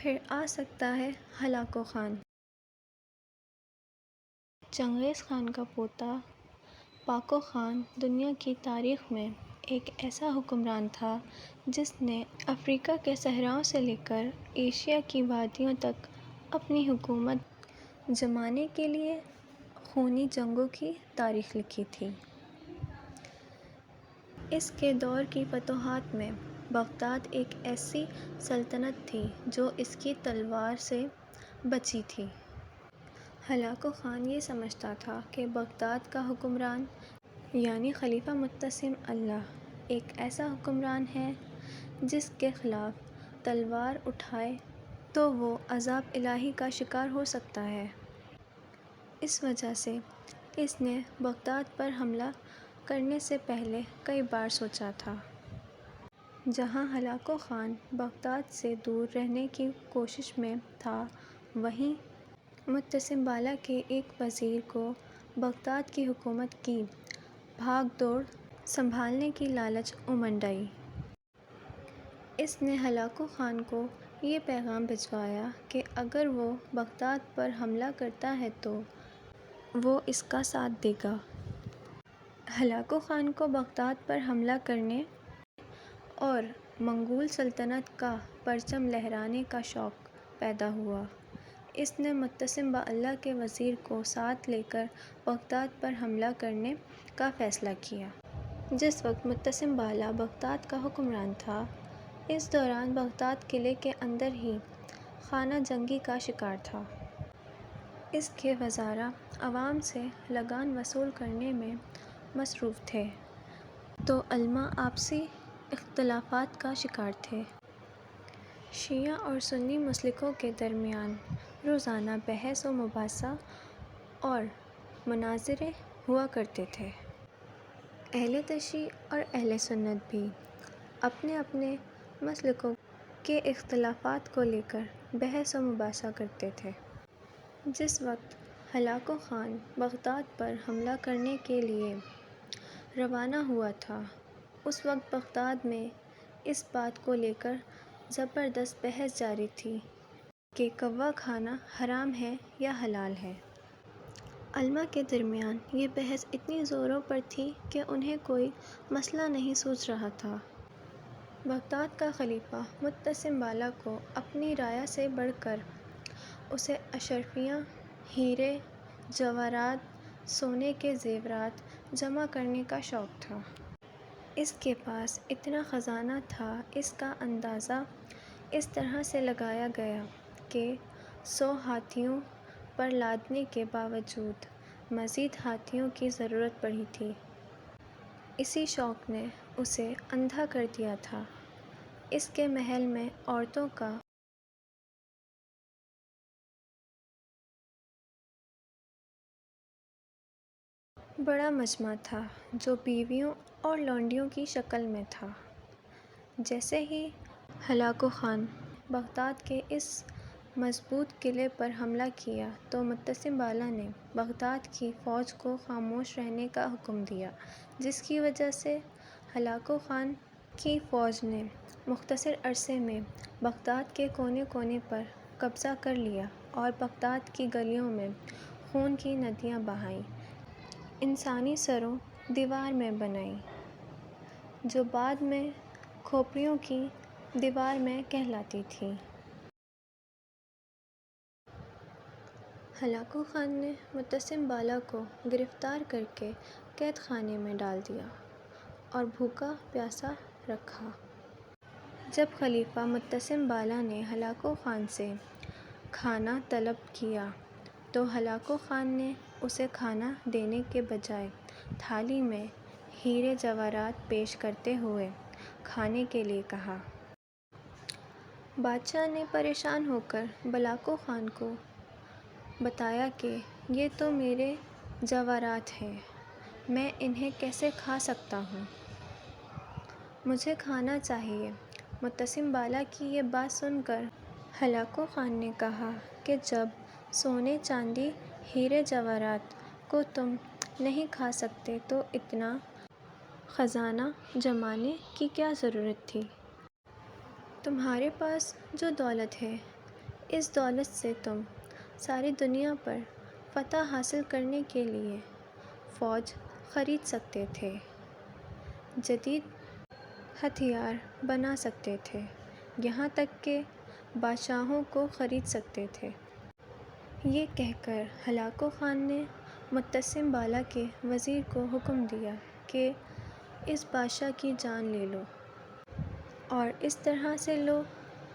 پھر آ سکتا ہے ہلاکو خان۔ چنگیز خان کا پوتا پاکو خان دنیا کی تاریخ میں ایک ایسا حکمران تھا جس نے افریقہ کے صحراؤں سے لے کر ایشیا کی وادیوں تک اپنی حکومت جمانے کے لیے خونی جنگوں کی تاریخ لکھی تھی۔ اس کے دور کی فتوحات میں بغداد ایک ایسی سلطنت تھی جو اس کی تلوار سے بچی تھی۔ ہلاکو خان یہ سمجھتا تھا کہ بغداد کا حکمران یعنی خلیفہ متسم اللہ ایک ایسا حکمران ہے جس کے خلاف تلوار اٹھائے تو وہ عذاب الہی کا شکار ہو سکتا ہے۔ اس وجہ سے اس نے بغداد پر حملہ کرنے سے پہلے کئی بار سوچا تھا۔ جہاں ہلاکو خان بغداد سے دور رہنے کی کوشش میں تھا وہیں متسم بالہ کے ایک وزیر کو بغداد کی حکومت کی بھاگ دوڑ سنبھالنے کی لالچ امنڈ آئی۔ اس نے ہلاکو خان کو یہ پیغام بھجوایا کہ اگر وہ بغداد پر حملہ کرتا ہے تو وہ اس کا ساتھ دے گا۔ ہلاکو خان کو بغداد پر حملہ کرنے اور منگول سلطنت کا پرچم لہرانے کا شوق پیدا ہوا۔ اس نے متسم بالہ کے وزیر کو ساتھ لے کر بغداد پر حملہ کرنے کا فیصلہ کیا۔ جس وقت متسم بالہ بغداد کا حکمران تھا اس دوران بغداد قلعے کے اندر ہی خانہ جنگی کا شکار تھا۔ اس کے وزراء عوام سے لگان وصول کرنے میں مصروف تھے تو علماء آپسی اختلافات کا شکار تھے۔ شیعہ اور سنی مسلکوں کے درمیان روزانہ بحث و مباحثہ اور مناظرے ہوا کرتے تھے۔ اہل تشیع اور اہل سنت بھی اپنے اپنے مسلکوں کے اختلافات کو لے کر بحث و مباحثہ کرتے تھے۔ جس وقت ہلاکو خان بغداد پر حملہ کرنے کے لیے روانہ ہوا تھا اس وقت بغداد میں اس بات کو لے کر زبردست بحث جاری تھی کہ کوا کھانا حرام ہے یا حلال ہے۔ علماء کے درمیان یہ بحث اتنی زوروں پر تھی کہ انہیں کوئی مسئلہ نہیں سوچ رہا تھا۔ بغداد کا خلیفہ متسم بالہ کو اپنی رعایا سے بڑھ کر اسے اشرفیاں، ہیرے جواہرات، سونے کے زیورات جمع کرنے کا شوق تھا۔ اس کے پاس اتنا خزانہ تھا اس کا اندازہ اس طرح سے لگایا گیا کہ 100 ہاتھیوں پر لادنے کے باوجود مزید ہاتھیوں کی ضرورت پڑی تھی۔ اسی شوق نے اسے اندھا کر دیا تھا۔ اس کے محل میں عورتوں کا بڑا مجمع تھا جو بیویوں اور لونڈیوں کی شکل میں تھا۔ جیسے ہی ہلاکو خان بغداد کے اس مضبوط قلعے پر حملہ کیا تو متسم بالہ نے بغداد کی فوج کو خاموش رہنے کا حکم دیا جس کی وجہ سے ہلاکو خان کی فوج نے مختصر عرصے میں بغداد کے کونے کونے پر قبضہ کر لیا اور بغداد کی گلیوں میں خون کی ندیاں بہائیں، انسانی سروں دیوار میں بنائیں جو بعد میں کھوپڑیوں کی دیوار میں کہلاتی تھیں۔ ہلاکو خان نے متسم بالہ کو گرفتار کر کے قید خانے میں ڈال دیا اور بھوکا پیاسا رکھا۔ جب خلیفہ متسم بالہ نے ہلاکو خان سے کھانا طلب کیا تو ہلاکو خان نے اسے کھانا دینے کے بجائے تھالی میں ہیرے جواہرات پیش کرتے ہوئے کھانے کے لیے کہا۔ بادشاہ نے پریشان ہو کر بلاکو خان کو بتایا کہ یہ تو میرے جواہرات ہیں، میں انہیں کیسے کھا سکتا ہوں، مجھے کھانا چاہیے۔ متسم بالہ کی یہ بات سن کر ہلاکو خان نے کہا کہ جب سونے چاندی ہیرے جواہرات کو تم نہیں کھا سکتے تو اتنا خزانہ جمانے کی کیا ضرورت تھی؟ تمہارے پاس جو دولت ہے اس دولت سے تم ساری دنیا پر فتح حاصل کرنے کے لیے فوج خرید سکتے تھے، جدید ہتھیار بنا سکتے تھے، یہاں تک کہ بادشاہوں کو خرید سکتے تھے۔ یہ کہہ کر ہلاکو خان نے متسم بالا کے وزیر کو حکم دیا کہ اس بادشاہ کی جان لے لو، اور اس طرح سے لو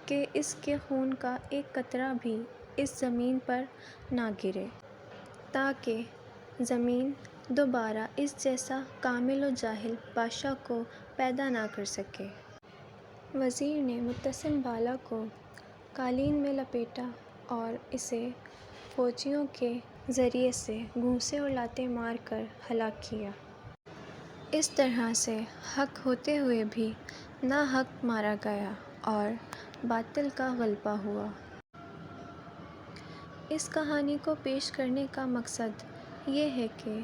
کہ اس کے خون کا ایک قطرہ بھی اس زمین پر نہ گرے، تاکہ زمین دوبارہ اس جیسا کامل و جاہل بادشاہ کو پیدا نہ کر سکے۔ وزیر نے متسم بالا کو قالین میں لپیٹا اور اسے فوجیوں کے ذریعے سے گھونسے اور لاتیں مار کر ہلاک کیا۔ اس طرح سے حق ہوتے ہوئے بھی ناحق مارا گیا اور باطل کا غلبہ ہوا۔ اس کہانی کو پیش کرنے کا مقصد یہ ہے کہ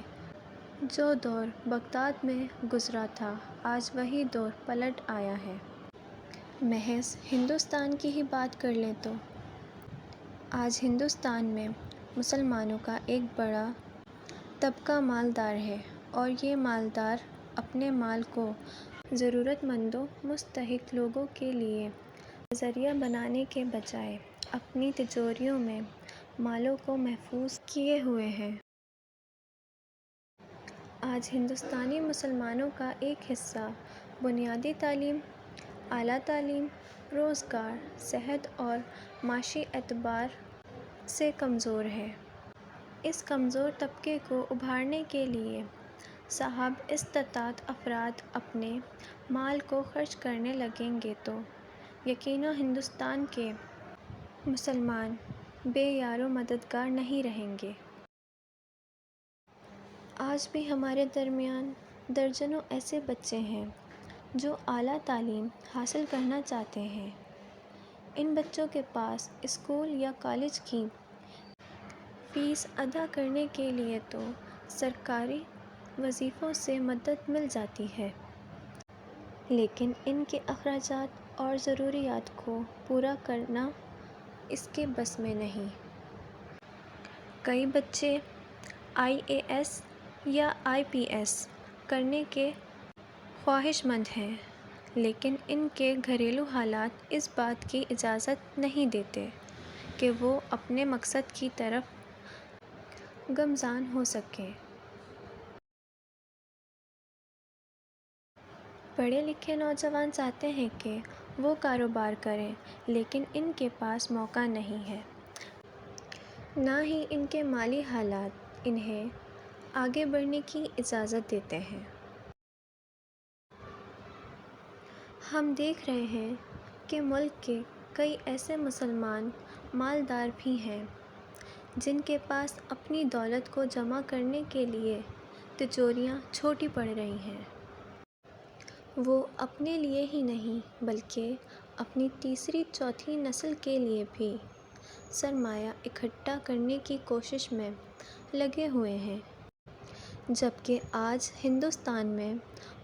جو دور بغداد میں گزرا تھا، آج وہی دور پلٹ آیا ہے۔ محض ہندوستان کی ہی بات کر لیں تو آج ہندوستان میں مسلمانوں کا ایک بڑا طبقہ مالدار ہے، اور یہ مالدار اپنے مال کو ضرورت مندوں، مستحق لوگوں کے لیے ذریعہ بنانے کے بجائے اپنی تجوریوں میں مالوں کو محفوظ کیے ہوئے ہیں۔ آج ہندوستانی مسلمانوں کا ایک حصہ بنیادی تعلیم، اعلیٰ تعلیم، روزگار، صحت اور معاشی اعتبار سے کمزور ہے۔ اس کمزور طبقے کو ابھارنے کے لیے صاحب استطاعت افراد اپنے مال کو خرچ کرنے لگیں گے تو یقیناً ہندوستان کے مسلمان بے یار و مددگار نہیں رہیں گے۔ آج بھی ہمارے درمیان درجنوں ایسے بچے ہیں جو اعلیٰ تعلیم حاصل کرنا چاہتے ہیں۔ ان بچوں کے پاس اسکول یا کالج کی فیس ادا کرنے کے لیے تو سرکاری وظیفوں سے مدد مل جاتی ہے، لیکن ان کے اخراجات اور ضروریات کو پورا کرنا اس کے بس میں نہیں۔ کئی بچے IAS یا IPS کرنے کے خواہش مند ہیں، لیکن ان کے گھریلو حالات اس بات کی اجازت نہیں دیتے کہ وہ اپنے مقصد کی طرف گامزن ہو سکیں۔ پڑھے لکھے نوجوان چاہتے ہیں کہ وہ کاروبار کریں، لیکن ان کے پاس موقع نہیں ہے، نہ ہی ان کے مالی حالات انہیں آگے بڑھنے کی اجازت دیتے ہیں۔ ہم دیکھ رہے ہیں کہ ملک کے کئی ایسے مسلمان مالدار بھی ہیں جن کے پاس اپنی دولت کو جمع کرنے کے لیے تجوریاں چھوٹی پڑ رہی ہیں۔ وہ اپنے لیے ہی نہیں بلکہ اپنی تیسری چوتھی نسل کے لیے بھی سرمایہ اکٹھا کرنے کی کوشش میں لگے ہوئے ہیں، جبکہ آج ہندوستان میں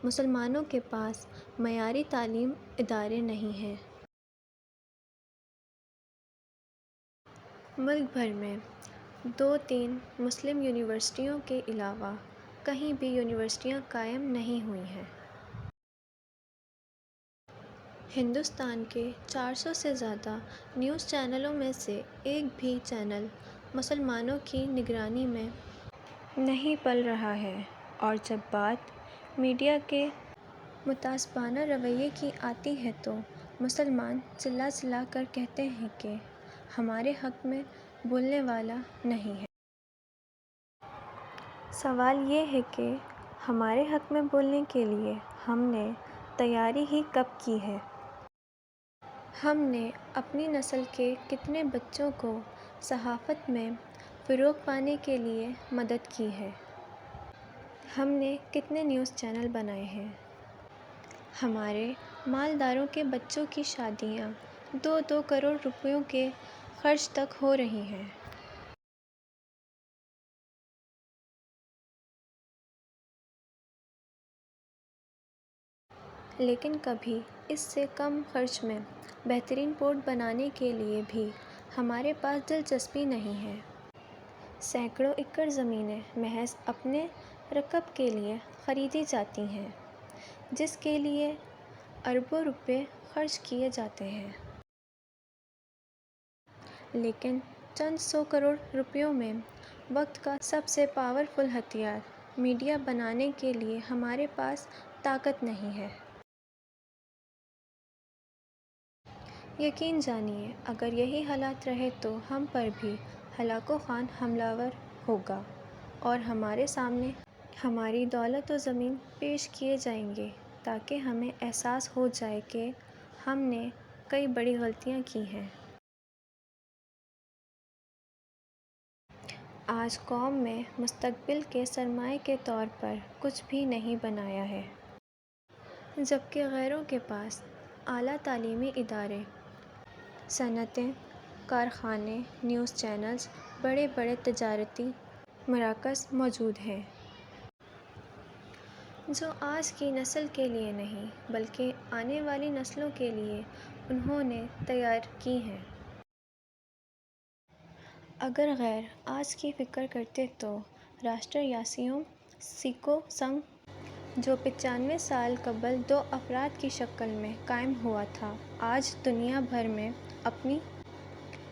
مسلمانوں کے پاس معیاری تعلیمی ادارے نہیں ہیں۔ ملک بھر میں 2-3 مسلم یونیورسٹیوں کے علاوہ کہیں بھی یونیورسٹیاں قائم نہیں ہوئی ہیں۔ ہندوستان کے 400 سے زیادہ نیوز چینلوں میں سے ایک بھی چینل مسلمانوں کی نگرانی میں نہیں پل رہا ہے، اور جب بات میڈیا کے متعصبانہ رویے کی آتی ہے تو مسلمان چلا چلا کر کہتے ہیں کہ ہمارے حق میں بولنے والا نہیں ہے۔ سوال یہ ہے کہ ہمارے حق میں بولنے کے لیے ہم نے تیاری ہی کب کی ہے؟ ہم نے اپنی نسل کے کتنے بچوں کو صحافت میں فروغ پانے کے لیے مدد کی ہے؟ ہم نے کتنے نیوز چینل بنائے ہیں؟ ہمارے مالداروں کے بچوں کی شادیاں 2-2 کروڑ روپیوں کے خرچ تک ہو رہی ہیں۔ لیکن کبھی اس سے کم خرچ میں بہترین پورٹ بنانے کے لیے بھی ہمارے پاس دلچسپی نہیں ہے۔ سینکڑوں ایکڑ زمینیں محض اپنے رقب کے لیے خریدی جاتی ہیں، جس کے لیے اربوں روپے خرچ کیے جاتے ہیں۔ لیکن چند سو کروڑ روپیوں میں وقت کا سب سے پاورفل ہتھیار میڈیا بنانے کے لیے ہمارے پاس طاقت نہیں ہے۔ یقین جانیے، اگر یہی حالات رہے تو ہم پر بھی ہلاک و خوار حملہ آور ہوگا اور ہمارے سامنے ہماری دولت و زمین پیش کیے جائیں گے تاکہ ہمیں احساس ہو جائے کہ ہم نے کئی بڑی غلطیاں کی ہیں۔ آج قوم میں مستقبل کے سرمایہ کے طور پر کچھ بھی نہیں بنایا ہے، جبکہ غیروں کے پاس اعلیٰ تعلیمی ادارے، صنعتیں، کارخانے، نیوز چینلز، بڑے بڑے تجارتی مراکز موجود ہیں، جو آج کی نسل کے لیے نہیں بلکہ آنے والی نسلوں کے لیے انہوں نے تیار کی ہیں۔ اگر غیر آج کی فکر کرتے تو راشٹریاسیوں سیکو سنگھ، جو 95 سال قبل 2 افراد کی شکل میں قائم ہوا تھا، آج دنیا بھر میں اپنی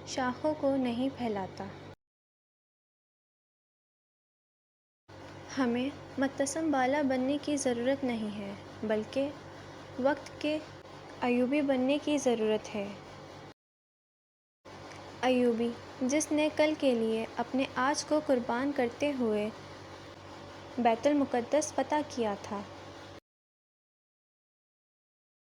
شاخوں کو نہیں پھیلاتا۔ ہمیں متسم بالا بننے کی ضرورت نہیں ہے، بلکہ وقت کے ایوبی بننے کی ضرورت ہے۔ ایوبی، جس نے کل کے لیے اپنے آج کو قربان کرتے ہوئے بیت المقدس فتح کیا تھا۔